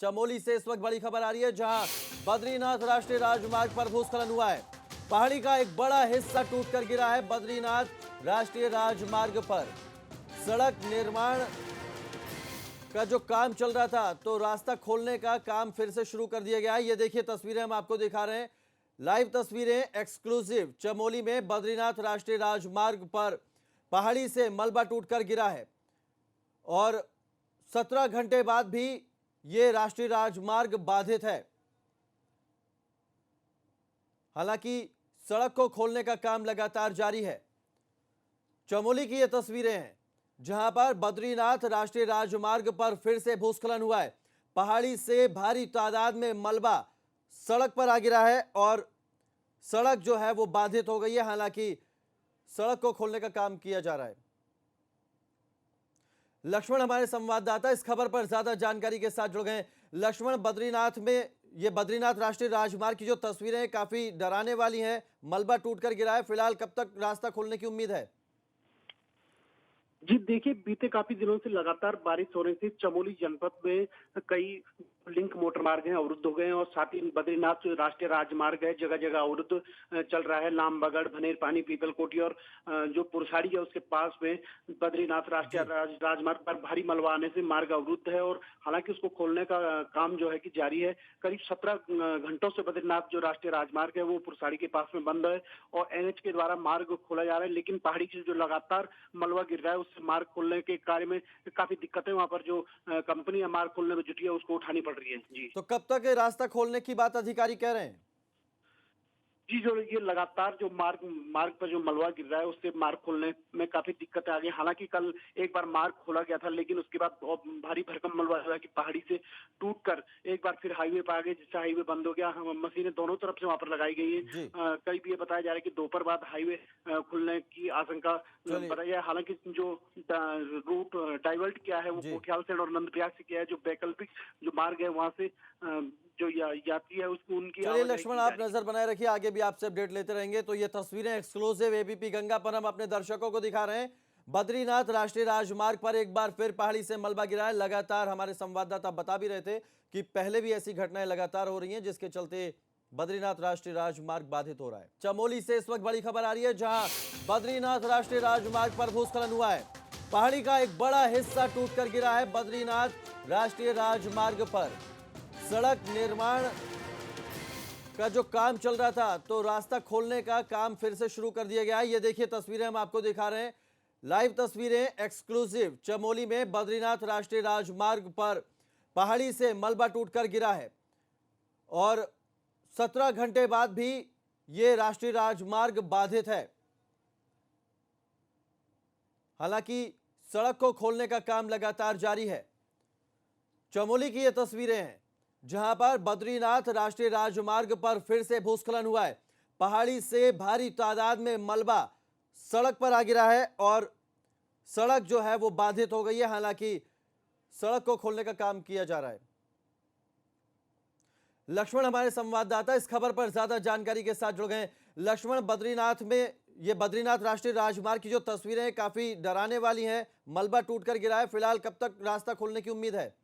चमोली से इस वक्त बड़ी खबर आ रही है, जहां बद्रीनाथ राष्ट्रीय राजमार्ग पर भूस्खलन हुआ है। पहाड़ी का एक बड़ा हिस्सा टूटकर गिरा है। बद्रीनाथ राष्ट्रीय राजमार्ग पर सड़क निर्माण का जो काम चल रहा था, तो रास्ता खोलने का काम फिर से शुरू कर दिया गया है। ये देखिए तस्वीरें हम आपको दिखा रहे हैं, लाइव तस्वीरें एक्सक्लूसिव। चमोली में बद्रीनाथ राष्ट्रीय राजमार्ग पर पहाड़ी से मलबा टूटकर गिरा है और 17 घंटे बाद भी ये राष्ट्रीय राजमार्ग बाधित है। हालांकि सड़क को खोलने का काम लगातार जारी है। चमोली की ये तस्वीरें हैं, जहां पर बद्रीनाथ राष्ट्रीय राजमार्ग पर फिर से भूस्खलन हुआ है। पहाड़ी से भारी तादाद में मलबा सड़क पर आ गिरा है और सड़क जो है वो बाधित हो गई है। हालांकि सड़क को खोलने का काम किया जा रहा है। लक्ष्मण हमारे संवाददाता इस खबर पर ज्यादा जानकारी के साथ जुड़ गए। लक्ष्मण, बद्रीनाथ में ये बद्रीनाथ राष्ट्रीय राजमार्ग की जो तस्वीरें हैं काफी डराने वाली हैं। मलबा टूटकर गिरा है, फिलहाल कब तक रास्ता खोलने की उम्मीद है? जी देखिए, बीते काफी दिनों से लगातार बारिश होने से चमोली जनपद में कई लिंक मोटर मार्ग हैं अवरुद्ध हो गए हैं और साथ ही बद्रीनाथ जो राष्ट्रीय राजमार्ग है जगह जगह अवरुद्ध चल रहा है। लामबगड़, भनेर पानी, पीपलकोटी और जो पुरसाड़ी है उसके पास में बद्रीनाथ राष्ट्रीय राजमार्ग पर भारी मलबा आने से मार्ग अवरुद्ध है और हालांकि उसको खोलने का काम जो है कि जारी है। करीब 17 घंटों से बद्रीनाथ जो राष्ट्रीय राजमार्ग है वो पुरसाड़ी के पास में बंद है और एनएच के द्वारा मार्ग खोला जा रहा है, लेकिन पहाड़ी से जो लगातार मलबा गिर रहा है उससे मार्ग खोलने के कार्य में काफी दिक्कतें वहां पर जो कंपनी मार्ग खोलने में जुटी है उसको उठानी पड़ रही है। जी, तो कब तक ये रास्ता खोलने की बात अधिकारी कह रहे हैं? जी, जो ये लगातार जो मार्ग मार्ग पर जो मलबा गिर रहा है उससे मार्ग खोलने में काफी दिक्कतें आ गई। हालांकि कल एक बार मार्ग खोला गया था, लेकिन उसके बाद भारी भरकम मलबा जो है कि पहाड़ी से टूटकर एक बार फिर हाईवे पर आ गए, जिससे हाईवे बंद हो गया। मशीनें दोनों तरफ से वहां पर लगाई गई है। जी, करीब ये बताया जा रहा है कि दोपहर बाद हाईवे खुलने की आशंका चलिए। बताई है। हालांकि जो रूट डाइवर्ट किया है वो जी, कोठियाल से और नंदप्रयाग से किया है। जो वैकल्पिक जो मार्ग है वहां से जो यात्री है उसको उनकी चलिए आवाजाही लक्ष्मण, की जा आप रही है। नजर बनाए रखिए, आगे भी आपसे अपडेट लेते रहेंगे। तो ये तस्वीरें एक्सक्लूसिव एबीपी गंगा पर हम अपने दर्शकों को दिखा रहे हैं। बद्रीनाथ राष्ट्रीय राजमार्ग पर एक बार फिर पहाड़ी से मलबा गिरा है। लगातार हमारे संवाददाता बता भी रहे थे कि पहले भी ऐसी घटनाएं लगातार हो रही हैं, जिसके चलते बद्रीनाथ राष्ट्रीय राजमार्ग बाधित हो रहा है। चमोली से इस वक्त बड़ी खबर आ रही है, जहां बद्रीनाथ राष्ट्रीय राजमार्ग पर भूस्खलन हुआ है। पहाड़ी का एक बड़ा हिस्सा टूटकर गिरा है। बद्रीनाथ राष्ट्रीय राजमार्ग पर सड़क निर्माण का जो काम चल रहा था, तो रास्ता खोलने का काम फिर से शुरू कर दिया गया है। ये देखिए तस्वीरें हम आपको दिखा रहे हैं, लाइव तस्वीरें एक्सक्लूसिव। चमोली में बद्रीनाथ राष्ट्रीय राजमार्ग पर पहाड़ी से मलबा टूटकर गिरा है और 17 घंटे बाद भी ये राष्ट्रीय राजमार्ग बाधित है। हालांकि सड़क को खोलने का काम लगातार जारी है। चमोली की ये तस्वीरें हैं, जहां पर बद्रीनाथ राष्ट्रीय राजमार्ग पर फिर से भूस्खलन हुआ है। पहाड़ी से भारी तादाद में मलबा सड़क पर आ गिरा है और सड़क जो है वो बाधित हो गई है। हालांकि सड़क को खोलने का काम किया जा रहा है। लक्ष्मण हमारे संवाददाता इस खबर पर ज्यादा जानकारी के साथ जुड़ गए। लक्ष्मण, बद्रीनाथ में ये बद्रीनाथ राष्ट्रीय राजमार्ग की जो तस्वीरें हैं काफी डराने वाली हैं। मलबा टूटकर गिरा है, फिलहाल कब तक रास्ता खोलने की उम्मीद है?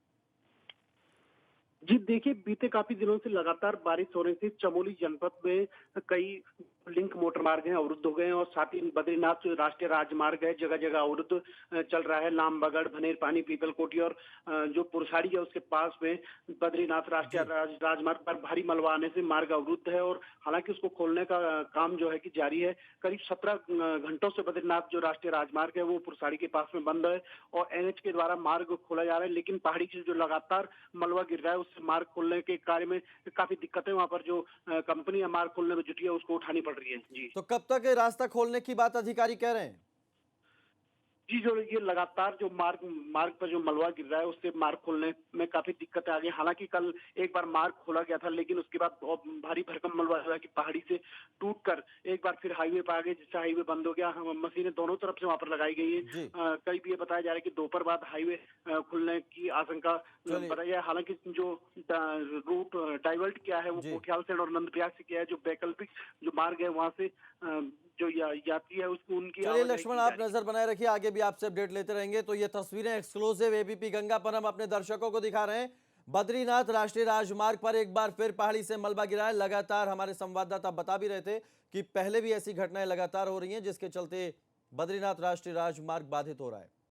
जी देखिए, बीते काफी दिनों से लगातार बारिश होने से चमोली जनपद में कई लिंक मोटर मार्ग हैं अवरुद्ध हो गए हैं और साथ ही बद्रीनाथ जो राष्ट्रीय राजमार्ग है जगह जगह अवरुद्ध चल रहा है। लामबगड़, भनेर पानी, पीपलकोटी और जो पुरसाड़ी है उसके पास में बद्रीनाथ राष्ट्रीय जी, राजमार्ग पर भारी मलबा आने से मार्ग अवरुद्ध है और हालांकि उसको खोलने का काम जो है कि जारी है। करीब 17 घंटों से बद्रीनाथ जो राष्ट्रीय राजमार्ग है वो पुरसाड़ी के पास में बंद है और एनएच के द्वारा मार्ग खोला जा रहा है, लेकिन पहाड़ी से जो लगातार मलबा गिर रहा है उससे मार्ग खोलने के कार्य में काफी दिक्कतें वहां पर जो कंपनी मार्ग खोलने में जुटी है उसको उठानी पड़ रही है। जी, तो कब तक ये रास्ता खोलने की बात अधिकारी कह रहे हैं? जी, जो ये लगातार जो मार्ग मार्ग पर जो मलबा गिर रहा है उससे मार्ग खोलने में काफी दिक्कतें आ गई। हालांकि कल एक बार मार्ग खोला गया था, लेकिन उसके बाद भारी भरकम मलबा जो है कि पहाड़ी से टूटकर एक बार फिर हाईवे पर आ गए, जिससे हाईवे बंद हो गया। मशीनें दोनों तरफ से वहां पर लगाई गई है। जी, करीब ये बताया जा रहा है कि दोपहर बाद हाईवे खुलने की आशंका चलिए। बताई है। हालांकि जो रूट डाइवर्ट किया है वो जी, कोठियाल से और नंदप्रयाग से किया है। जो वैकल्पिक जो मार्ग है वहां से जो यात्री है उसको उनकी चलिए आवाजाही लक्ष्मण, की जा आप रही है। नजर बनाए रखिए, आगे भी आपसे अपडेट लेते रहेंगे। तो ये तस्वीरें एक्सक्लूसिव एबीपी गंगा पर हम अपने दर्शकों को दिखा रहे हैं। बद्रीनाथ राष्ट्रीय राजमार्ग पर एक बार फिर पहाड़ी से मलबा गिरा है। लगातार हमारे संवाददाता बता भी रहे थे कि पहले भी ऐसी घटनाएं लगातार हो रही हैं, जिसके चलते बद्रीनाथ राष्ट्रीय राजमार्ग बाधित हो रहा है।